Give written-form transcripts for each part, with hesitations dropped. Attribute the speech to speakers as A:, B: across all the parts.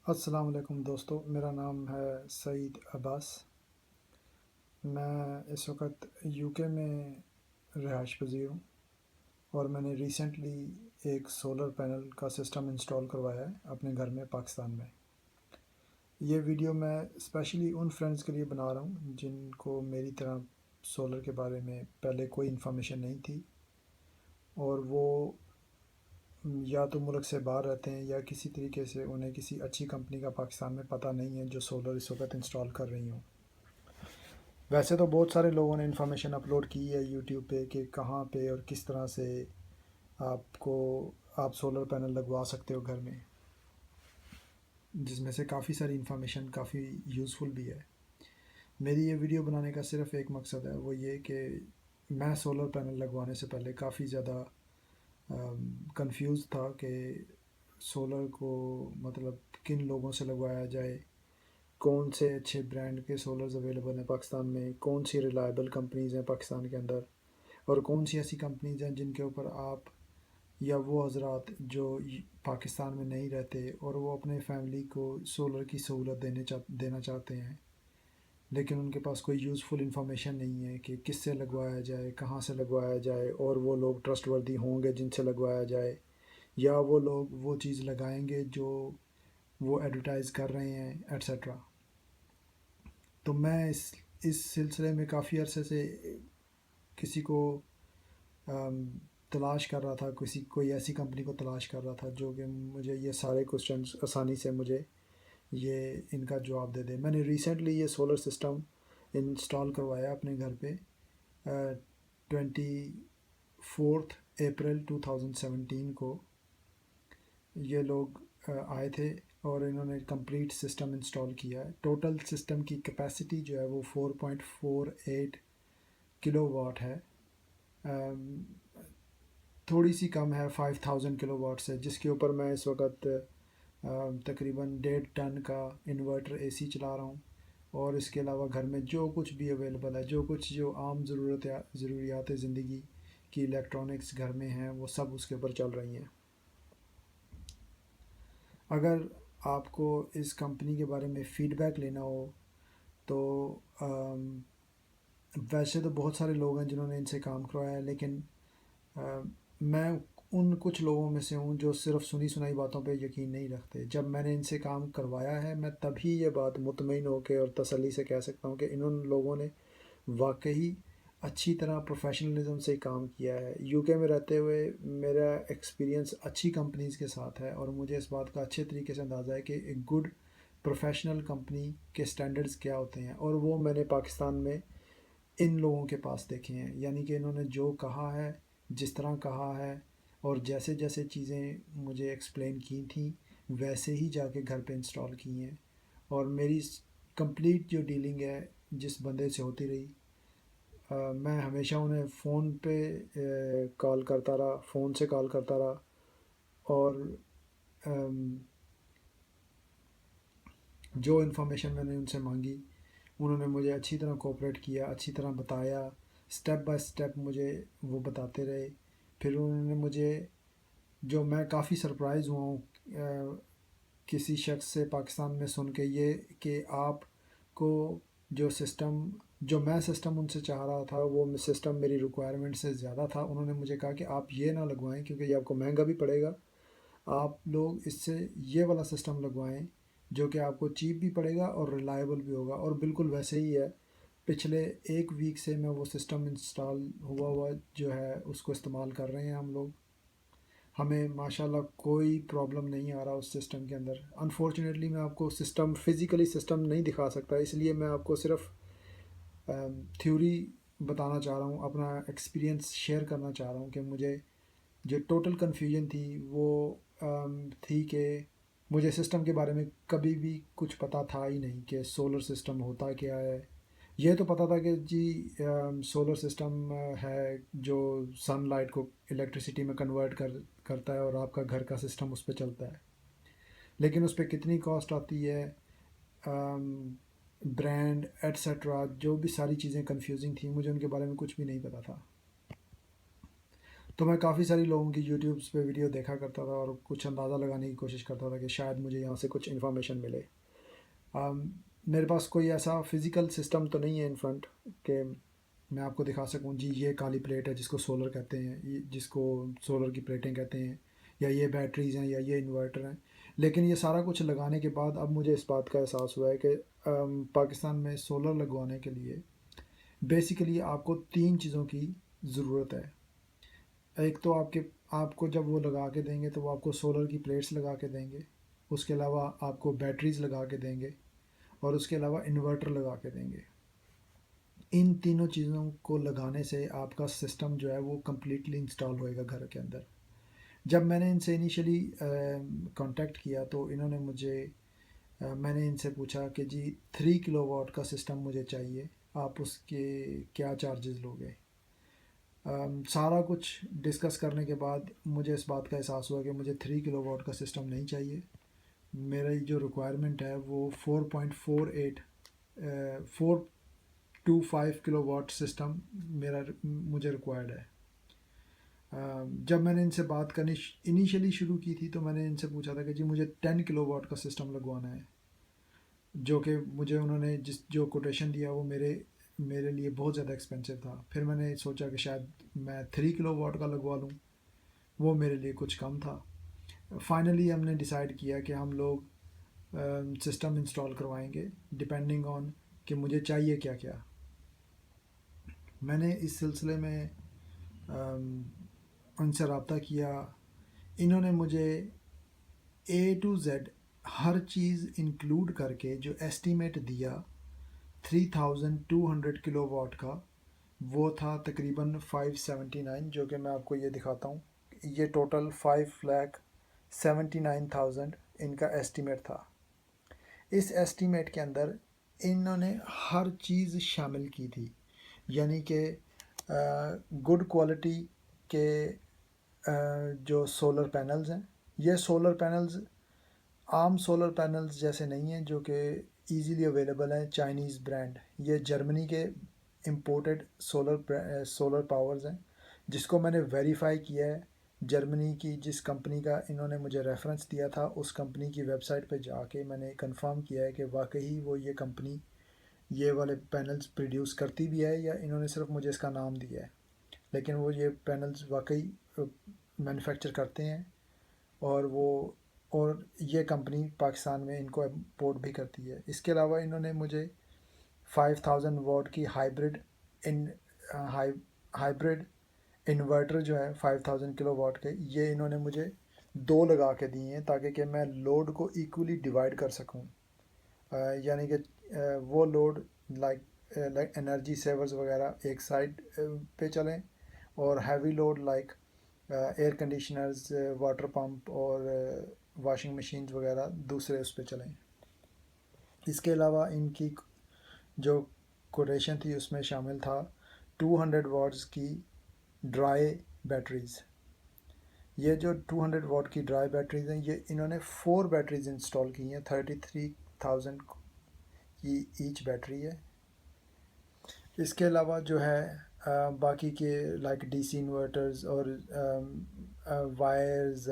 A: السلام علیکم دوستو، میرا نام ہے سعید عباس۔ میں اس وقت یو کے میں رہائش پذیر ہوں اور میں نے ریسنٹلی ایک سولر پینل کا سسٹم انسٹال کروایا ہے اپنے گھر میں پاکستان میں۔ یہ ویڈیو میں اسپیشلی ان فرینڈز کے لیے بنا رہا ہوں جن کو میری طرح سولر کے بارے میں پہلے کوئی انفارمیشن نہیں تھی، اور وہ یا تو ملک سے باہر رہتے ہیں یا کسی طریقے سے انہیں کسی اچھی کمپنی کا پاکستان میں پتہ نہیں ہے جو سولر اس وقت انسٹال کر رہی ہوں۔ ویسے تو بہت سارے لوگوں نے انفارمیشن اپلوڈ کی ہے یوٹیوب پہ کہ کہاں پہ اور کس طرح سے آپ سولر پینل لگوا سکتے ہو گھر میں، جس میں سے کافی ساری انفارمیشن کافی یوزفل بھی ہے۔ میری یہ ویڈیو بنانے کا صرف ایک مقصد ہے، وہ یہ کہ میں سولر پینل لگوانے سے پہلے کافی زیادہ کنفیوز تھا کہ سولر کو مطلب کن لوگوں سے لگوایا جائے، کون سے اچھے برانڈ کے سولرز اویلیبل ہیں پاکستان میں، کون سی ریلائبل کمپنیز ہیں پاکستان کے اندر، اور کون سی ایسی کمپنیز ہیں جن کے اوپر آپ یا وہ حضرات جو پاکستان میں نہیں رہتے اور وہ اپنے فیملی کو سولر کی سہولت دینا چاہتے ہیں، لیکن ان کے پاس کوئی یوزفل انفارمیشن نہیں ہے کہ کس سے لگوایا جائے، کہاں سے لگوایا جائے، اور وہ لوگ ٹرسٹ وردی ہوں گے جن سے لگوایا جائے، یا وہ لوگ وہ چیز لگائیں گے جو وہ ایڈورٹائز کر رہے ہیں ایٹسیٹرا۔ تو میں اس سلسلے میں کافی عرصے سے کسی کو تلاش کر رہا تھا، کوئی ایسی کمپنی کو تلاش کر رہا تھا جو کہ مجھے یہ سارے کوسچنس آسانی سے مجھے ان کا جواب دے دے۔ میں نے ریسنٹلی یہ سولر سسٹم انسٹال کروایا اپنے گھر پہ 24 اپریل 2017 کو۔ یہ لوگ آئے تھے اور انہوں نے کمپلیٹ سسٹم انسٹال کیا ہے۔ ٹوٹل سسٹم کی کیپیسٹی جو ہے وہ 4.48 کلو واٹ ہے، تھوڑی سی کم ہے 5000 کلو واٹ سے، جس کے اوپر میں اس وقت تقریباً 1.5 ٹن کا انورٹر اے سی چلا رہا ہوں، اور اس کے علاوہ گھر میں جو کچھ بھی اویلیبل ہے، جو عام ضروریات زندگی کی الیکٹرانکس گھر میں ہیں، وہ سب اس کے اوپر چل رہی ہیں۔ اگر آپ کو اس کمپنی کے بارے میں فیڈ بیک لینا ہو تو ویسے تو بہت سارے لوگ ہیں جنہوں نے ان سے کام کروایا ہے، لیکن میں ان کچھ لوگوں میں سے ہوں جو صرف سنی سنائی باتوں پہ یقین نہیں رکھتے۔ جب میں نے ان سے کام کروایا ہے، میں تبھی یہ بات مطمئن ہو کے اور تسلی سے کہہ سکتا ہوں کہ ان لوگوں نے واقعی اچھی طرح پروفیشنلزم سے کام کیا ہے۔ یو کے میں رہتے ہوئے میرا ایکسپیرینس اچھی کمپنیز کے ساتھ ہے، اور مجھے اس بات کا اچھے طریقے سے اندازہ ہے کہ ایک گڈ پروفیشنل کمپنی کے سٹینڈرڈز کیا ہوتے ہیں، اور وہ میں نے پاکستان میں ان لوگوں کے پاس دیکھے ہیں۔ یعنی کہ انہوں نے جو کہا ہے، جس طرح کہا ہے، اور جیسے جیسے چیزیں مجھے ایکسپلین کی تھیں ویسے ہی جا کے گھر پہ انسٹال کی ہیں، اور میری کمپلیٹ جو ڈیلنگ ہے جس بندے سے ہوتی رہی، میں ہمیشہ انہیں فون پہ کال کرتا رہا، فون سے کال کرتا رہا، اور جو انفارمیشن میں نے ان سے مانگی انہوں نے مجھے اچھی طرح کوآپریٹ کیا، اچھی طرح بتایا، سٹیپ بائی سٹیپ مجھے وہ بتاتے رہے۔ پھر انہوں نے مجھے، جو میں کافی سرپرائز ہوا ہوں کسی شخص سے پاکستان میں سن کے، یہ کہ آپ کو جو میں سسٹم ان سے چاہ رہا تھا، وہ سسٹم میری ریکوائرمنٹ سے زیادہ تھا۔ انہوں نے مجھے کہا کہ آپ یہ نہ لگوائیں کیونکہ یہ آپ کو مہنگا بھی پڑے گا، آپ لوگ اس سے یہ والا سسٹم لگوائیں جو کہ آپ کو چیپ بھی پڑے گا اور ریلائبل بھی ہوگا۔ اور بالکل ویسے ہی ہے، پچھلے ایک ویک سے میں وہ سسٹم انسٹال ہوا جو ہے اس کو استعمال کر رہے ہیں ہم لوگ۔ ہمیں ماشاءاللہ کوئی پرابلم نہیں آ رہا اس سسٹم کے اندر۔ انفارچونیٹلی میں آپ کو فزیکلی سسٹم نہیں دکھا سکتا، اس لیے میں آپ کو صرف تھیوری بتانا چاہ رہا ہوں، اپنا ایکسپیرینس شیئر کرنا چاہ رہا ہوں کہ مجھے جو ٹوٹل کنفیوژن تھی وہ تھی کہ مجھے سسٹم کے بارے میں کبھی بھی کچھ پتہ تھا ہی نہیں کہ سولر سسٹم ہوتا کیا ہے۔ یہ تو پتہ تھا کہ جی سولر سسٹم ہے جو سن لائٹ کو الیکٹریسٹی میں کنورٹ کرتا ہے اور آپ کا گھر کا سسٹم اس پہ چلتا ہے، لیکن اس پہ کتنی کاسٹ آتی ہے، برانڈ ایٹسیٹرا، جو بھی ساری چیزیں کنفیوزنگ تھیں، مجھے ان کے بارے میں کچھ بھی نہیں پتہ تھا۔ تو میں کافی ساری لوگوں کی یوٹیوبس پہ ویڈیو دیکھا کرتا تھا اور کچھ اندازہ لگانے کی کوشش کرتا تھا کہ شاید مجھے یہاں سے کچھ انفارمیشن ملے. میرے پاس کوئی ایسا فزیکل سسٹم تو نہیں ہے ان فرنٹ کہ میں آپ کو دکھا سکوں جی یہ کالی پلیٹ ہے جس کو سولر کہتے ہیں، جس کو سولر کی پلیٹیں کہتے ہیں، یا یہ بیٹریز ہیں، یا یہ انورٹر ہیں. لیکن یہ سارا کچھ لگانے کے بعد اب مجھے اس بات کا احساس ہوا ہے کہ پاکستان میں سولر لگوانے کے لیے بیسیکلی آپ کو 3 چیزوں کی ضرورت ہے. ایک تو آپ کو جب وہ لگا کے دیں گے تو وہ آپ کو سولر کی پلیٹس لگا کے دیں گے، اس کے علاوہ آپ کو بیٹریز لگا کے دیں گے، اور اس کے علاوہ انورٹر لگا کے دیں گے. ان تینوں چیزوں کو لگانے سے آپ کا سسٹم جو ہے وہ کمپلیٹلی انسٹال ہوئے گا گھر کے اندر. جب میں نے ان سے انیشلی کانٹیکٹ کیا تو انہوں نے میں نے ان سے پوچھا کہ جی 3 کلو واٹ کا سسٹم مجھے چاہیے، آپ اس کے کیا چارجز لوگے. سارا کچھ ڈسکس کرنے کے بعد مجھے اس بات کا احساس ہوا کہ مجھے 3 کلو واٹ کا سسٹم نہیں چاہیے. میری جو ریکوائرمنٹ ہے وہ 4.48 4 to 5 کلو واٹ سسٹم مجھے ریکوائرڈ ہے. جب میں نے ان سے بات کرنی انیشلی شروع کی تھی تو میں نے ان سے پوچھا تھا کہ جی مجھے 10 کلو واٹ کا سسٹم لگوانا ہے، جو کہ مجھے انہوں نے جو کوٹیشن دیا وہ میرے لیے بہت زیادہ ایکسپینسو تھا. پھر میں نے سوچا کہ شاید میں 3 کلو واٹ کا لگوا لوں، وہ میرے لیے کچھ کم تھا. فائنلی ہم نے ڈیسائیڈ کیا کہ ہم لوگ سسٹم انسٹال کروائیں گے ڈپینڈنگ آن کہ مجھے چاہیے کیا کیا. میں نے اس سلسلے میں ان سے رابطہ کیا. انہوں نے مجھے A to Z ہر چیز انکلوڈ کر کے جو ایسٹیمیٹ دیا 3200 کلو واٹ کا، وہ تھا تقریباً 579، جو کہ میں آپ کو یہ دکھاتا ہوں. یہ ٹوٹل 5,79,000 ان کا ایسٹیمیٹ تھا. اس ایسٹیمیٹ کے اندر انہوں نے ہر چیز شامل کی تھی، یعنی کہ گڈ کوالٹی کے جو سولر پینلز ہیں. یہ سولر پینلز عام سولر پینلز جیسے نہیں ہیں جو کہ ایزیلی اویلیبل ہیں چائنیز برانڈ. یہ جرمنی کے امپورٹڈ سولر پاورز ہیں، جس کو میں نے ویریفائی کیا ہے. جرمنی کی جس کمپنی کا انہوں نے مجھے ریفرنس دیا تھا اس کمپنی کی ویب سائٹ پہ جا کے میں نے کنفرم کیا ہے کہ واقعی وہ یہ کمپنی یہ والے پینلز پروڈیوس کرتی بھی ہے، یا انہوں نے صرف مجھے اس کا نام دیا ہے، لیکن وہ یہ پینلز واقعی مینوفیکچر کرتے ہیں. اور یہ کمپنی پاکستان میں ان کو امپورٹ بھی کرتی ہے. اس کے علاوہ انہوں نے مجھے 5000 واٹ کی ہائیبرڈ انورٹر جو ہے 5000 کلو واٹ کے، یہ انہوں نے مجھے 2 لگا کے دیے ہیں تاکہ کہ میں لوڈ کو ایکولی ڈیوائڈ کر سکوں. یعنی کہ وہ لوڈ لائک انرجی سیورز وغیرہ ایک سائڈ پہ چلیں، اور heavy load like air conditioners, water pump اور واشنگ مشینز وغیرہ دوسرے اس پہ چلیں. اس کے علاوہ ان کی جو کوٹیشن تھی اس میں شامل تھا 200 واٹس کی ڈرائی بیٹریز. یہ جو 200 واٹ کی ڈرائی بیٹریز ہیں، یہ انہوں نے 4 بیٹریز انسٹال کی ہیں، 33,000 کی ایچ بیٹری ہے. اس کے علاوہ جو ہے باقی کے لائک ڈی سی انورٹرز اور وائرز،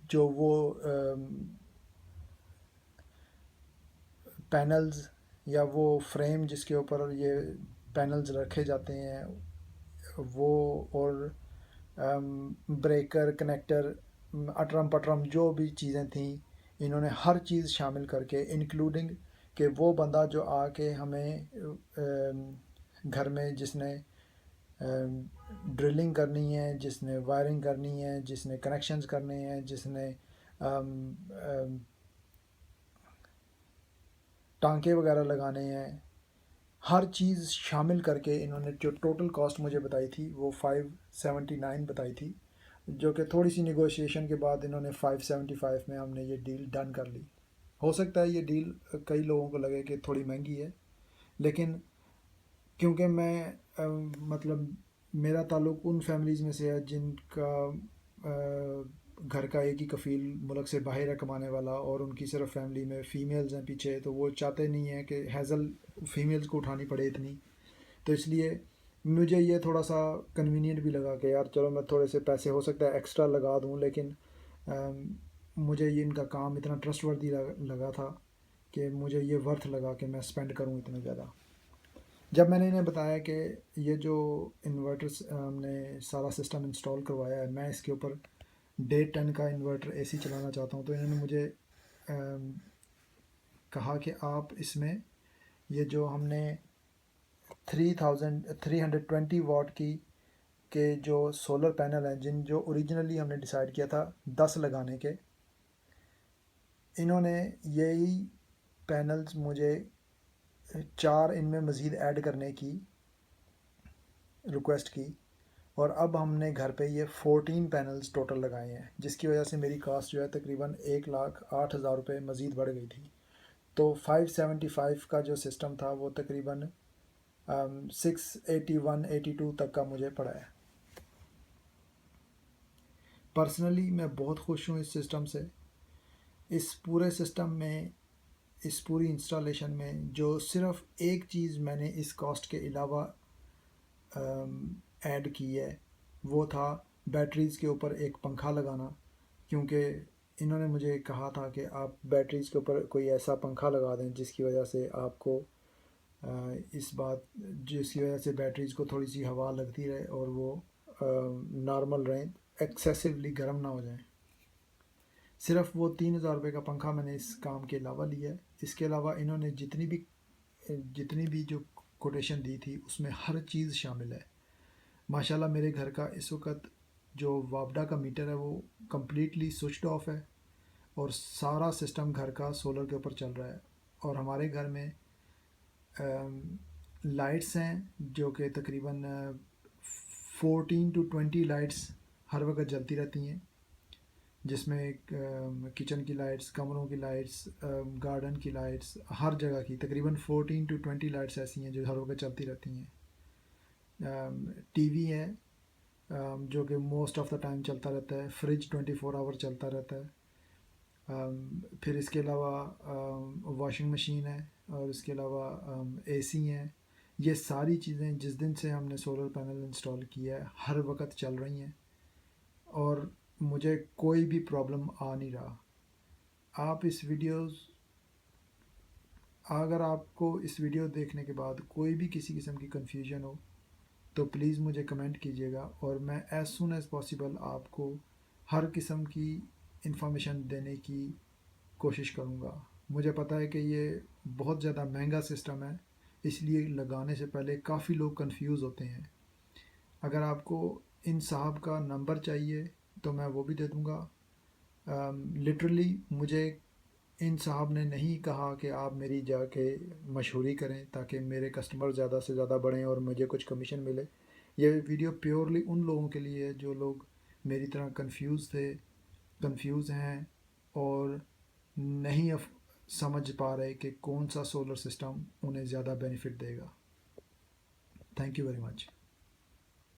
A: جو وہ پینلز یا وہ فریم جس کے اوپر یہ پینلز رکھے جاتے ہیں وہ، اور بریکر، کنیکٹر، اٹرم پٹرم جو بھی چیزیں تھیں انہوں نے ہر چیز شامل کر کے، انکلوڈنگ کہ وہ بندہ جو آ کے ہمیں گھر میں جس نے ڈرلنگ کرنی ہے، جس نے وائرنگ کرنی ہے، جس نے کنیکشنز کرنے ہیں، جس نے ٹانکے وغیرہ لگانے ہیں، ہر چیز شامل کر کے انہوں نے جو ٹوٹل کاسٹ مجھے بتائی تھی وہ 579 بتائی تھی، جو کہ تھوڑی سی نیگوشیشن کے بعد انہوں نے 575 میں ہم نے یہ ڈیل ڈن کر لی. ہو سکتا ہے یہ ڈیل کئی لوگوں کو لگے کہ تھوڑی مہنگی ہے، لیکن کیونکہ میں مطلب میرا تعلق ان فیملیز میں سے ہے جن کا گھر کا ایک ہی کفیل ملک سے باہر ہے کمانے والا، اور ان کی صرف فیملی میں فیمیلز ہیں پیچھے، تو وہ چاہتے نہیں ہیں کہ ہیزل فیمیلز کو اٹھانی پڑے اتنی. تو اس لیے مجھے یہ تھوڑا سا کنوینئنٹ بھی لگا کہ یار چلو میں تھوڑے سے پیسے ہو سکتا ہے ایکسٹرا لگا دوں، لیکن مجھے یہ ان کا کام اتنا ٹرسٹ وردی لگا تھا کہ مجھے یہ ورتھ لگا کہ میں اسپینڈ کروں اتنا زیادہ. جب میں نے انہیں بتایا کہ یہ جو انورٹر ہم نے سارا سسٹم انسٹال کروایا ہے، میں اس کے اوپر ڈے 10 کا انورٹر اے سی چلانا چاہتا ہوں، تو انہوں نے مجھے کہا کہ آپ اس میں یہ جو ہم نے 320 واٹ کی کہ جو سولر پینل ہیں جو اوریجنلی ہم نے ڈیسائیڈ کیا تھا 10 لگانے کے، انہوں نے یہی پینلز مجھے 4 ان میں مزید ایڈ کرنے کی ریکویسٹ کی، اور اب ہم نے گھر پہ یہ 14 پینلز ٹوٹل لگائے ہیں، جس کی وجہ سے میری کاسٹ جو ہے تقریباً 1,08,000 روپے مزید بڑھ گئی تھی. تو 575 کا جو سسٹم تھا وہ تقریباً 681-82 تک کا مجھے پڑا ہے. پرسنلی میں بہت خوش ہوں اس سسٹم سے. اس پورے سسٹم میں، اس پوری انسٹالیشن میں جو صرف ایک چیز میں نے اس کاسٹ کے علاوہ ایڈ کی ہے وہ تھا بیٹریز کے اوپر ایک پنکھا لگانا، کیونکہ انہوں نے مجھے کہا تھا کہ آپ بیٹریز کے اوپر کوئی ایسا پنکھا لگا دیں جس کی وجہ سے آپ کو جس کی وجہ سے بیٹریز کو تھوڑی سی ہوا لگتی رہے اور وہ نارمل رہیں، ایکسیسولی گرم نہ ہو جائیں. صرف وہ 3,000 روپے کا پنکھا میں نے اس کام کے علاوہ لیا ہے. اس کے علاوہ انہوں نے جتنی بھی جو کوٹیشن دی تھی اس میں ہر چیز شامل ہے. ماشاءاللہ میرے گھر کا اس وقت جو وابڈا کا میٹر ہے وہ کمپلیٹلی سوئچڈ آف ہے، اور سارا سسٹم گھر کا سولر کے اوپر چل رہا ہے. اور ہمارے گھر میں لائٹس ہیں جو کہ تقریباً 14 to 20 لائٹس ہر وقت جلتی رہتی ہیں، جس میں کچن کی لائٹس، کمروں کی لائٹس، گارڈن کی لائٹس، ہر جگہ کی تقریباً 14 to 20 لائٹس ایسی ہیں جو ہر وقت چلتی رہتی ہیں. ٹی وی ہے جو کہ موسٹ آف دا ٹائم چلتا رہتا ہے. فریج 24 آور چلتا رہتا ہے. پھر اس کے علاوہ واشنگ مشین ہے، اور اس کے علاوہ اے سی ہیں. یہ ساری چیزیں جس دن سے ہم نے سولر پینل انسٹال کیا ہے ہر وقت چل رہی ہیں، اور مجھے کوئی بھی پرابلم آ نہیں رہا. اگر آپ کو اس ویڈیو دیکھنے کے بعد کوئی بھی کسی قسم کی کنفیوژن ہو تو پلیز مجھے کمنٹ کیجیے گا، اور میں ایز سون ایز پاسبل آپ کو ہر قسم کی انفارمیشن دینے کی کوشش کروں گا. مجھے پتہ ہے کہ یہ بہت زیادہ مہنگا سسٹم ہے، اس لیے لگانے سے پہلے کافی لوگ کنفیوز ہوتے ہیں. اگر آپ کو ان صاحب کا نمبر چاہیے تو میں وہ بھی دے دوں گا. لٹرلی مجھے ان صاحب نے نہیں کہا کہ آپ میری جا کے مشہوری کریں تاکہ میرے کسٹمر زیادہ سے زیادہ بڑھیں اور مجھے کچھ کمیشن ملے. یہ ویڈیو پیورلی ان لوگوں کے لیے ہے جو لوگ میری طرح کنفیوز ہیں اور نہیں سمجھ پا رہے کہ کون سا سولر سسٹم انہیں زیادہ بینیفٹ دے گا. Thank you very much.